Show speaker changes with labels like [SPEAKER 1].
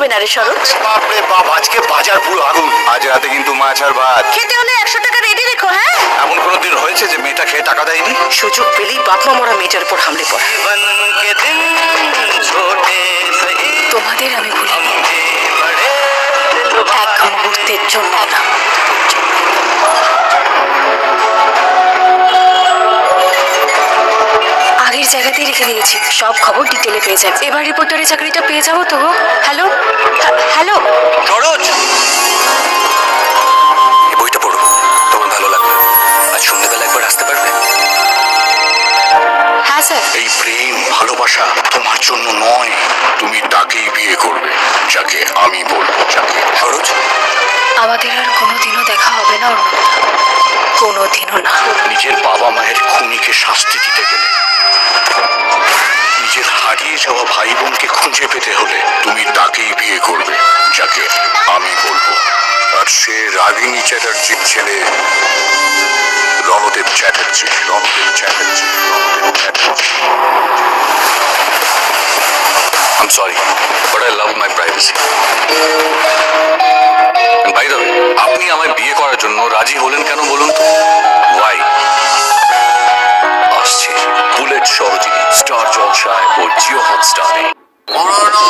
[SPEAKER 1] হবে না রে সরোজ?
[SPEAKER 2] বাপরে বাপ, আজকে বাজার পুরো আগুন। আজ রাতে কিন্তু মাছ আর ভাত।
[SPEAKER 1] খেতে হলে 100 টাকা রেডি রেখো। হ্যাঁ,
[SPEAKER 2] এমন কোনো দিন হয়েছে যে মেয়েটা খেয়ে টাকা দেয়নি?
[SPEAKER 1] সুযোগ পেলেই বাপমা মরা মেয়েটার উপর হামলে পড়ে। তোমাদের আমি ভুলিনি, এক মুহূর্তের জন্য না। আগের জায়গাতেই রেখে দিয়েছি, সব খবর ডিটেলে পেয়ে যাবে। এবার রিপোর্টারের চাকরিটা পেয়ে যাবো তো গো। হ্যালো হ্যালো
[SPEAKER 2] সরোজ, এই বইটা পড়ো, তোমার ভালো লাগবে। আজ সন্ধ্যেবেলা একবার আসতে পারবে?
[SPEAKER 1] হ্যাঁ স্যার।
[SPEAKER 2] এই প্রেম ভালোবাসা তোমার জন্য নয়, তুমি তাকেই বিয়ে করবে যাকে আমি বলবো। যাকে সরোজ,
[SPEAKER 1] আমাদের আর কোনোদিনও দেখা হবে না অর্ণবদা, কোনোদিনও না।
[SPEAKER 2] নিজের বাবা মায়ের খুনিকে শাস্তি দিতে গেলে, নিজের হারিয়ে যাওয়া ভাই বোনকে খুঁজে পেতে হলে তুমি তাকেই বিয়ে করবে যাকে আমি বলবো। আর সে রাগিনী চ্যাটার্জির ছেলে Ranadeb Chatterjee. Ranadeb Chatterjee, Ranadeb Chatterjee. I'm sorry, but I love my privacy. And by the way, আপনি আমায় বিয়ে করার জন্য রাজি হলেন কেন বলুন তো? Why? আসছে বুলেট সরোজিনী স্টার জলসায় ও জিও হটস্টারে।